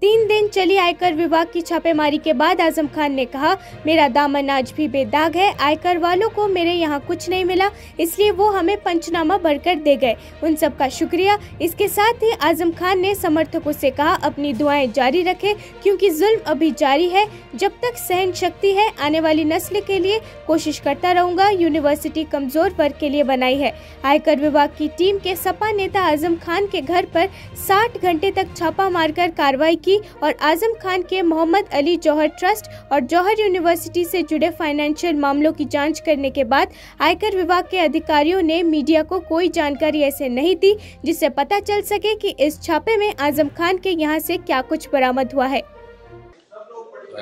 3 दिन चली आयकर विभाग की छापेमारी के बाद आजम खान ने कहा, मेरा दामन आज भी बेदाग है। आयकर वालों को मेरे यहाँ कुछ नहीं मिला, इसलिए वो हमें पंचनामा भरकर दे गए। उन सब का शुक्रिया। इसके साथ ही आजम खान ने समर्थकों से कहा, अपनी दुआएं जारी रखें क्योंकि जुल्म अभी जारी है। जब तक सहन शक्ति है, आने वाली नस्ल के लिए कोशिश करता रहूंगा। यूनिवर्सिटी कमजोर वर्ग के लिए बनाई है। आयकर विभाग की टीम के सपा नेता आजम खान के घर पर 60 घंटे तक छापा मारकर कार्रवाई की और आजम खान के मोहम्मद अली जौहर ट्रस्ट और जौहर यूनिवर्सिटी से जुड़े फाइनेंशियल मामलों की जांच करने के बाद आयकर विभाग के अधिकारियों ने मीडिया को कोई जानकारी ऐसे नहीं दी जिससे पता चल सके कि इस छापे में आजम खान के यहां से क्या कुछ बरामद हुआ है।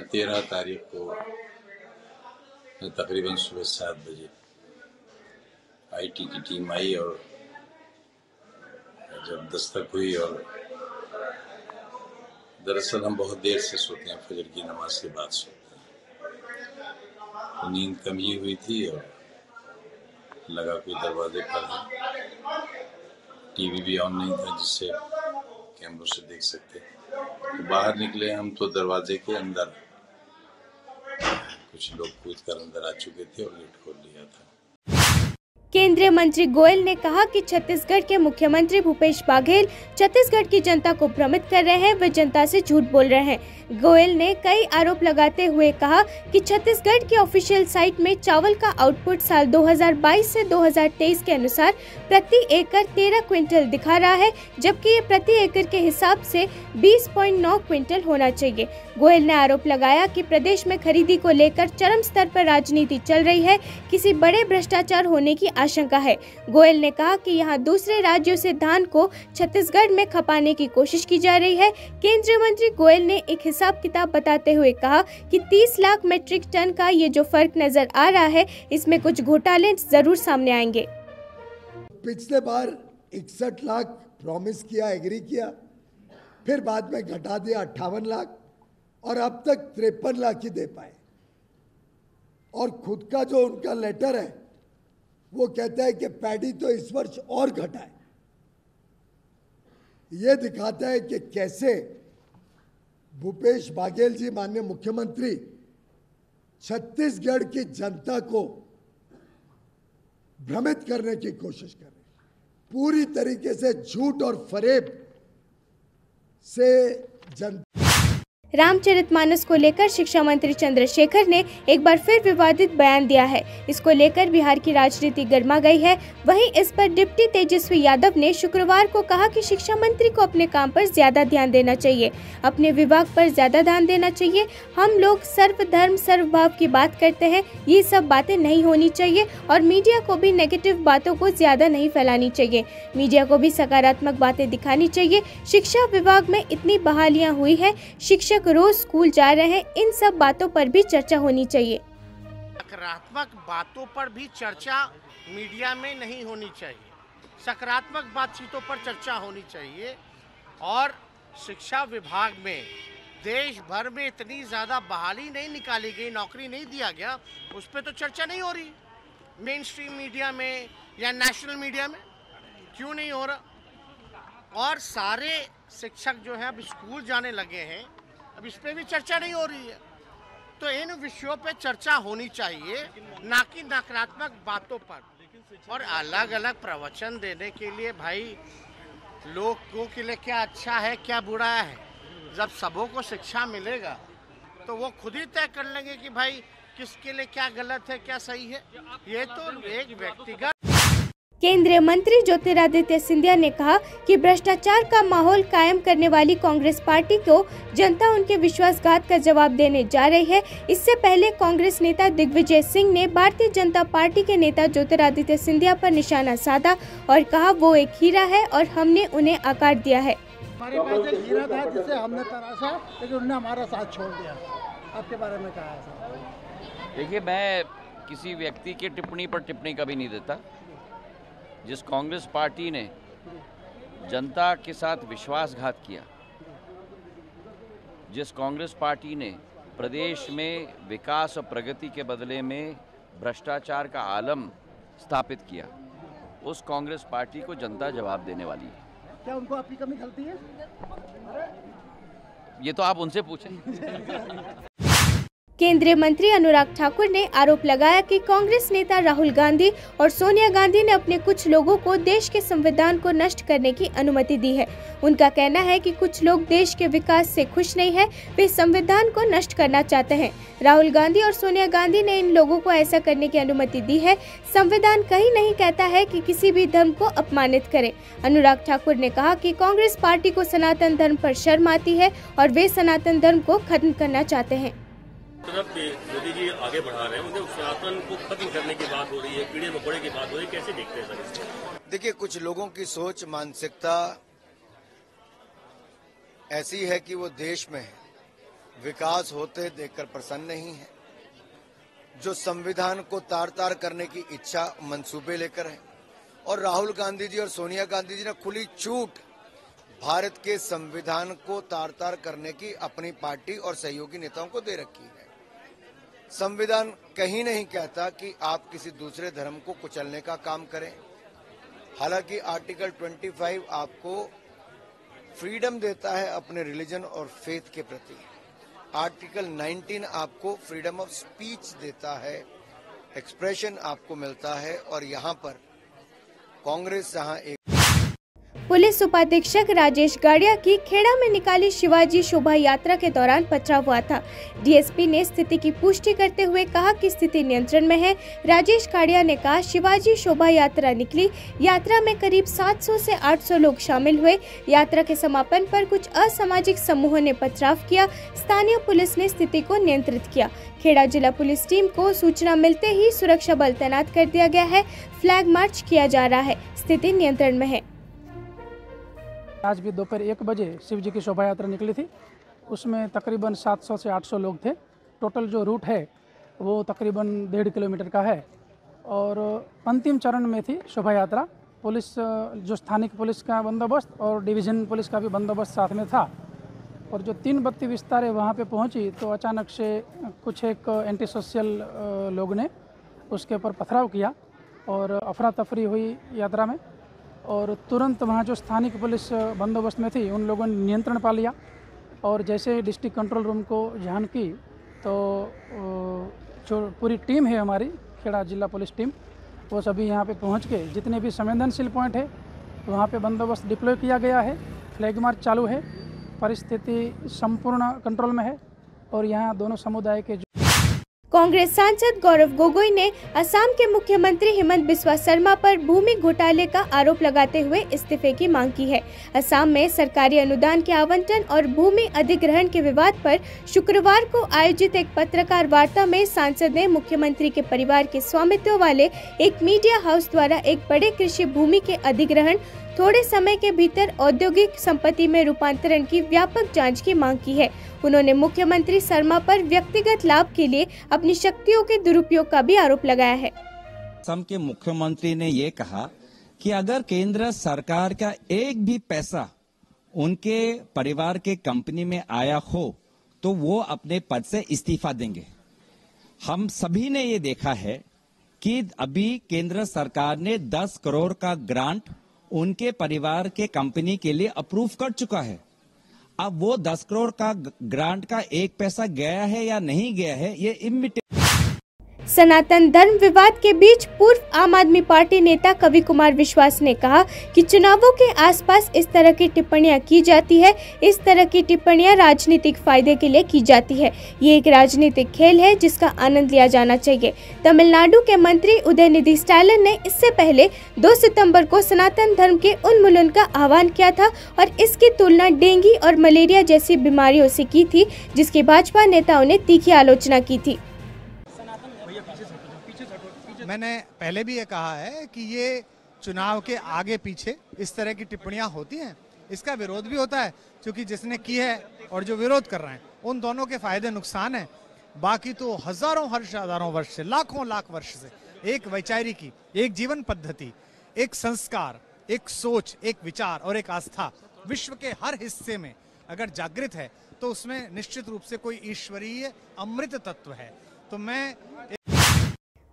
13 तारीख को तकरीबन सुबह 7 बजे आईटी की टीम आई और जब दस्तक हुई, और दरअसल हम बहुत देर से सोते हैं, फजर की नमाज के बाद सोते हैं, तो नींद कम ही हुई थी और लगा कोई दरवाजे पर है। टीवी भी ऑन नहीं था जिससे कैमरों से देख सकते। तो बाहर निकले हम तो दरवाजे के अंदर कुछ लोग कूद कर अंदर आ चुके थे और गेट खोल लिया था। केंद्रीय मंत्री गोयल ने कहा कि छत्तीसगढ़ के मुख्यमंत्री भूपेश बघेल छत्तीसगढ़ की जनता को भ्रमित कर रहे हैं, वे जनता से झूठ बोल रहे हैं। गोयल ने कई आरोप लगाते हुए कहा कि छत्तीसगढ़ की ऑफिशियल साइट में चावल का आउटपुट साल 2022 से 2023 के अनुसार प्रति एकड़ 13 क्विंटल दिखा रहा है, जबकि ये प्रति एकड़ के हिसाब से 20.9 क्विंटल होना चाहिए। गोयल ने आरोप लगाया कि प्रदेश में खरीदी को लेकर चरम स्तर पर राजनीति चल रही है, किसी बड़े भ्रष्टाचार होने की आशंका है। गोयल ने कहा कि यहाँ दूसरे राज्यों से धान को छत्तीसगढ़ में खपाने की कोशिश की जा रही है। केंद्रीय मंत्री गोयल ने एक हिसाब किताब बताते हुए कहा कि 30 लाख मीट्रिक टन का ये जो फर्क नजर आ रहा है, इसमें कुछ घोटाले जरूर सामने आएंगे। पिछले बार 61 लाख प्रॉमिस किया, एग्री किया, फिर बाद में घटा दिया 58 लाख और अब तक 53 लाख ही दे पाए। और खुद का जो उनका लेटर है वो कहता है कि पैडी तो इस वर्ष और घटाए। ये दिखाता है कि कैसे भूपेश बघेल जी, माननीय मुख्यमंत्री, छत्तीसगढ़ की जनता को भ्रमित करने की कोशिश कर रहे हैं। पूरी तरीके से झूठ और फरेब से जनता। रामचरितमानस को लेकर शिक्षा मंत्री चंद्रशेखर ने एक बार फिर विवादित बयान दिया है। इसको लेकर बिहार की राजनीति गर्मा गई है। वहीं इस पर डिप्टी तेजस्वी यादव ने शुक्रवार को कहा कि शिक्षा मंत्री को अपने काम पर ज्यादा ध्यान देना चाहिए, अपने विभाग पर ज्यादा ध्यान देना चाहिए। हम लोग सर्वधर्म सर्वभाव की बात करते हैं, ये सब बातें नहीं होनी चाहिए और मीडिया को भी नेगेटिव बातों को ज्यादा नहीं फैलानी चाहिए। मीडिया को भी सकारात्मक बातें दिखानी चाहिए। शिक्षा विभाग में इतनी बहालियां हुई है, शिक्षक रोज स्कूल जा रहे हैं, इन सब बातों पर भी चर्चा होनी चाहिए। सकारात्मक बातों पर भी चर्चा मीडिया में नहीं होनी चाहिए, सकारात्मक बातचीतों पर चर्चा होनी चाहिए। और शिक्षा विभाग में देश भर में इतनी ज़्यादा बहाली नहीं निकाली गई, नौकरी नहीं दिया गया, उस पर तो चर्चा नहीं हो रही। मेन स्ट्रीम मीडिया में या नेशनल मीडिया में क्यों नहीं हो रहा? और सारे शिक्षक जो हैं अब स्कूल जाने लगे हैं, अब इस पे भी चर्चा नहीं हो रही है। तो इन विषयों पे चर्चा होनी चाहिए, ना कि नकारात्मक बातों पर। और अलग अलग प्रवचन देने के लिए भाई लोगों के लिए क्या अच्छा है क्या बुरा है, जब सबों को शिक्षा मिलेगा तो वो खुद ही तय कर लेंगे कि भाई किसके लिए क्या गलत है क्या सही है। ये तो एक व्यक्तिगत। केंद्रीय मंत्री ज्योतिरादित्य सिंधिया ने कहा कि भ्रष्टाचार का माहौल कायम करने वाली कांग्रेस पार्टी को जनता उनके विश्वासघात का जवाब देने जा रही है। इससे पहले कांग्रेस नेता दिग्विजय सिंह ने भारतीय जनता पार्टी के नेता ज्योतिरादित्य सिंधिया पर निशाना साधा और कहा वो एक हीरा है और हमने उन्हें आकार दिया है। हमारे पास एक हीरा था जिसे हमने तराशा, लेकिन उन्होंने हमारा साथ छोड़ दिया। आपके बारे में कहा है? देखिए, मैं किसी व्यक्ति की टिप्पणी पर टिप्पणी कभी नहीं देता। जिस कांग्रेस पार्टी ने जनता के साथ विश्वासघात किया, जिस कांग्रेस पार्टी ने प्रदेश में विकास और प्रगति के बदले में भ्रष्टाचार का आलम स्थापित किया, उस कांग्रेस पार्टी को जनता जवाब देने वाली है। क्या उनको आपकी कमी खलती है? ये तो आप उनसे पूछें। केंद्रीय मंत्री अनुराग ठाकुर ने आरोप लगाया कि कांग्रेस नेता राहुल गांधी और सोनिया गांधी ने अपने कुछ लोगों को देश के संविधान को नष्ट करने की अनुमति दी है। उनका कहना है कि कुछ लोग देश के विकास से खुश नहीं है, वे संविधान को नष्ट करना चाहते हैं। राहुल गांधी और सोनिया गांधी ने इन लोगों को ऐसा करने की अनुमति दी है। संविधान कहीं नहीं कहता है कि किसी भी धर्म को अपमानित करें। अनुराग ठाकुर ने कहा कि कांग्रेस पार्टी को सनातन धर्म पर शर्म आती है और वे सनातन धर्म को खत्म करना चाहते हैं। तरफ मोदी जी आगे बढ़ा रहे हैं, उन्हें सनातन को खत्म करने की बात हो रही है, कीड़े मकोड़े की बात हो रही है, कैसे देखते हैं सर इसको? देखिए, कुछ लोगों की सोच मानसिकता ऐसी है कि वो देश में विकास होते देखकर प्रसन्न नहीं है, जो संविधान को तार-तार करने की इच्छा मंसूबे लेकर है। और राहुल गांधी जी और सोनिया गांधी जी ने खुली छूट भारत के संविधान को तार-तार करने की अपनी पार्टी और सहयोगी नेताओं को दे रखी है। संविधान कहीं नहीं कहता कि आप किसी दूसरे धर्म को कुचलने का काम करें। हालांकि आर्टिकल 25 आपको फ्रीडम देता है अपने रिलीजन और फेथ के प्रति। आर्टिकल 19 आपको फ्रीडम ऑफ स्पीच देता है, एक्सप्रेशन आपको मिलता है। और यहाँ पर कांग्रेस जहाँ एक पुलिस उपाधीक्षक राजेश गाड़िया की खेड़ा में निकाली शिवाजी शोभा यात्रा के दौरान पथराव हुआ था। डीएसपी ने स्थिति की पुष्टि करते हुए कहा कि स्थिति नियंत्रण में है। राजेश गाड़िया ने कहा, शिवाजी शोभा यात्रा निकली। यात्रा में करीब 700 से 800 लोग शामिल हुए। यात्रा के समापन पर कुछ असामाजिक समूहों ने पथराव किया। स्थानीय पुलिस ने स्थिति को नियंत्रित किया। खेड़ा जिला पुलिस टीम को सूचना मिलते ही सुरक्षा बल तैनात कर दिया गया है। फ्लैग मार्च किया जा रहा है। स्थिति नियंत्रण में है। आज भी दोपहर 1 बजे शिव जी की शोभा यात्रा निकली थी। उसमें तकरीबन 700 से 800 लोग थे। टोटल जो रूट है वो तकरीबन 1.5 किलोमीटर का है और अंतिम चरण में थी शोभा यात्रा। पुलिस, जो स्थानिक पुलिस का बंदोबस्त और डिवीज़न पुलिस का भी बंदोबस्त साथ में था। और जो 3 बत्ती विस्तार है वहाँ पे पहुँची तो अचानक से कुछ एक एंटी सोशल लोग ने उसके ऊपर पथराव किया और अफरा तफरी हुई यात्रा में। और तुरंत वहाँ जो स्थानिक पुलिस बंदोबस्त में थी उन लोगों ने नियंत्रण पा लिया। और जैसे डिस्ट्रिक्ट कंट्रोल रूम को जान की तो जो पूरी टीम है हमारी खेड़ा जिला पुलिस टीम, वो सभी यहाँ पे पहुँच के जितने भी संवेदनशील पॉइंट है वहाँ पे बंदोबस्त डिप्लॉय किया गया है। फ्लैग मार्च चालू है। परिस्थिति संपूर्ण कंट्रोल में है। और यहाँ दोनों समुदाय के कांग्रेस सांसद गौरव गोगोई ने असम के मुख्यमंत्री हिमंत बिस्वा शर्मा पर भूमि घोटाले का आरोप लगाते हुए इस्तीफे की मांग की है। असम में सरकारी अनुदान के आवंटन और भूमि अधिग्रहण के विवाद पर शुक्रवार को आयोजित एक पत्रकार वार्ता में सांसद ने मुख्यमंत्री के परिवार के स्वामित्व वाले एक मीडिया हाउस द्वारा एक बड़े कृषि भूमि के अधिग्रहण, थोड़े समय के भीतर औद्योगिक संपत्ति में रूपांतरण की व्यापक जांच की मांग की है। उन्होंने मुख्यमंत्री शर्मा पर व्यक्तिगत लाभ के लिए अपनी शक्तियों के दुरुपयोग का भी आरोप लगाया है। असम के मुख्यमंत्री ने ये कहा कि अगर केंद्र सरकार का एक भी पैसा उनके परिवार के कंपनी में आया हो तो वो अपने पद से इस्तीफा देंगे। हम सभी ने ये देखा है कि अभी केंद्र सरकार ने 10 करोड़ का ग्रांट उनके परिवार के कंपनी के लिए अप्रूव कर चुका है। अब वो 10 करोड़ का ग्रांट का एक पैसा गया है या नहीं गया है, ये इम्मिटेबल। सनातन धर्म विवाद के बीच पूर्व आम आदमी पार्टी नेता कवि कुमार विश्वास ने कहा कि चुनावों के आसपास इस तरह की टिप्पणियां की जाती है। इस तरह की टिप्पणियां राजनीतिक फायदे के लिए की जाती है। ये एक राजनीतिक खेल है जिसका आनंद लिया जाना चाहिए। तमिलनाडु के मंत्री उदयनिधि स्टालिन ने इससे पहले 2 सितंबर को सनातन धर्म के उन्मूलन का आह्वान किया था और इसकी तुलना डेंगू और मलेरिया जैसी बीमारियों से की थी, जिसकी भाजपा नेताओं ने तीखी आलोचना की थी। मैंने पहले भी ये कहा है कि ये चुनाव के आगे पीछे इस तरह की टिप्पणियां होती हैं, इसका विरोध भी होता है, क्योंकि जिसने की है और जो विरोध कर रहे हैं उन दोनों के फायदे नुकसान हैं। बाकी तो हजारों वर्ष से, लाखों लाख वर्ष से एक वैचारिकी, एक जीवन पद्धति, एक संस्कार, एक सोच, एक विचार और एक आस्था विश्व के हर हिस्से में अगर जागृत है तो उसमें निश्चित रूप से कोई ईश्वरीय अमृत तत्व है। तो मैं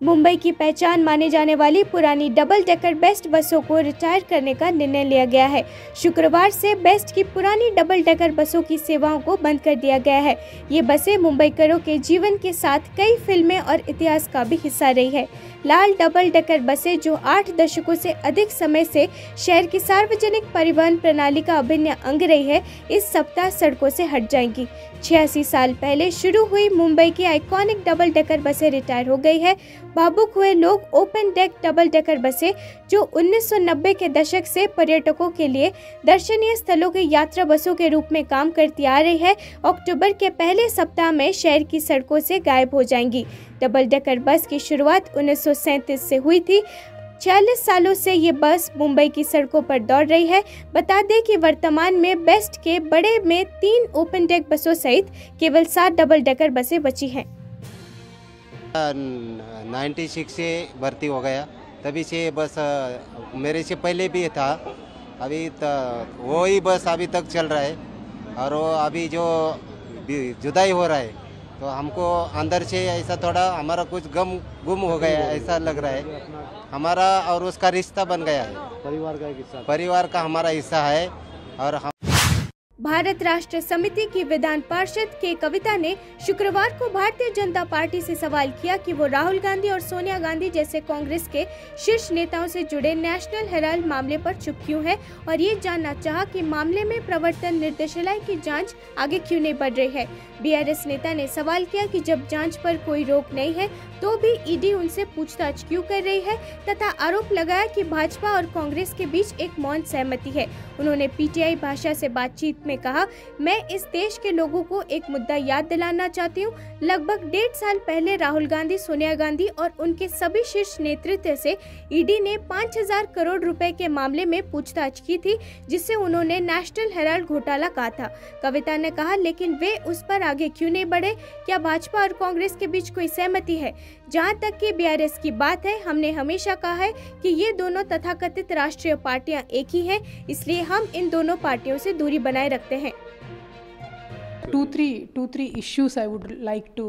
मुंबई की पहचान माने जाने वाली पुरानी डबल डेकर बेस्ट बसों को रिटायर करने का निर्णय लिया गया है। शुक्रवार से बेस्ट की पुरानी डबल डेकर बसों की सेवाओं को बंद कर दिया गया है। ये बसें मुंबईकरों के जीवन के साथ कई फिल्में और इतिहास का भी हिस्सा रही है। लाल डबल डेकर बसें जो 8 दशकों से अधिक समय से शहर की सार्वजनिक परिवहन प्रणाली का अभिन्न अंग रही है, इस सप्ताह सड़कों से हट जाएंगी। 86 साल पहले शुरू हुई मुंबई की आइकॉनिक डबल डेकर बसें रिटायर हो गई है। भावुक हुए लोग ओपन डेक डबल डेकर बसें जो 1990 के दशक से पर्यटकों के लिए दर्शनीय स्थलों की यात्रा बसों के रूप में काम करती आ रही है, अक्टूबर के पहले सप्ताह में शहर की सड़कों से गायब हो जाएंगी। डबल डेकर बस की शुरुआत 1937 से हुई थी। 46 सालों से ये बस मुंबई की सड़कों पर दौड़ रही है। बता दें कि वर्तमान में बेस्ट के बड़े में 3 ओपन डेक बसों सहित केवल 7 डबल डेकर बसें बची हैं। 96 से भर्ती हो गया, तभी से बस मेरे से पहले भी था, अभी वही बस अभी तक चल रहा है। और वो अभी जो जुदाई हो रहा है तो हमको अंदर से ऐसा थोड़ा हमारा कुछ गुम हो गया, ऐसा लग रहा है। हमारा और उसका रिश्ता बन गया है, परिवार का हमारा हिस्सा है। और हम भारत राष्ट्र समिति की विधान पार्षद के कविता ने शुक्रवार को भारतीय जनता पार्टी से सवाल किया कि वो राहुल गांधी और सोनिया गांधी जैसे कांग्रेस के शीर्ष नेताओं से जुड़े नेशनल हेराल्ड मामले पर चुप क्यों है, और ये जानना चाहा कि मामले में प्रवर्तन निर्देशालय की जांच आगे क्यों नहीं बढ़ रही है। बीआरएस नेता ने सवाल किया कि जब जांच पर कोई रोक नहीं है तो भी ईडी उनसे पूछताछ क्यों कर रही है, तथा आरोप लगाया कि भाजपा और कांग्रेस के बीच एक मौन सहमति है। उन्होंने पीटीआई भाषा से बातचीत में कहा, मैं इस देश के लोगों को एक मुद्दा याद दिलाना चाहती हूँ। लगभग 1.5 साल पहले राहुल गांधी, सोनिया गांधी और उनके सभी शीर्ष नेतृत्व से ईडी ने 5000 करोड़ रुपए के मामले में पूछताछ की थी, जिसे उन्होंने नेशनल हेराल्ड घोटाला कहा था। कविता ने कहा, लेकिन वे उस पर आगे क्यों नहीं बढ़े? क्या भाजपा और कांग्रेस के बीच कोई सहमति है? जहां तक कि बीआरएस की बात है, हमने हमेशा कहा है कि ये दोनों तथाकथित राष्ट्रीय पार्टियां एक ही हैं, इसलिए हम इन दोनों पार्टियों से दूरी बनाए रखते हैं। Two, three issues I would like to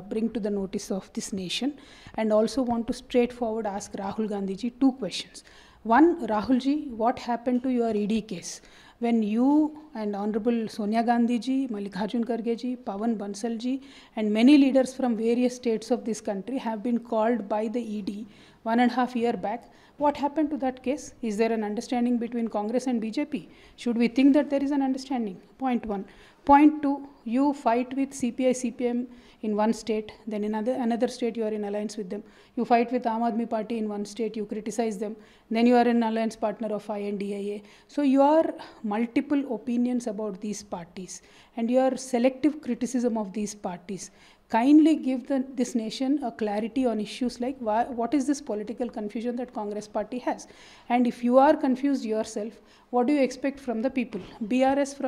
bring to the notice of this nation, and also want to straightforward ask Rahul Gandhi ji 2 questions. One, Rahul ji, what happened to your ED case when you and Honorable Sonia Gandhi ji, Mallikarjun Kharge ji, Pawan Bansal ji and many leaders from various states of this country have been called by the ED 1.5 years back? What happened to that case? Is there an understanding between Congress and BJP? Should we think that there is an understanding? Point 1. Point 2, you fight with CPI, CPM in one state, then in another state you are in alliance with them. You fight with Aam Aadmi Party in one state, you criticize them, then you are an alliance partner of INDIA. So your multiple opinions about these parties and your selective criticism of these parties kindly give this nation a clarity on issues like what is this political confusion that Congress party has, and if you are confused yourself, what do you expect from the people? BRS from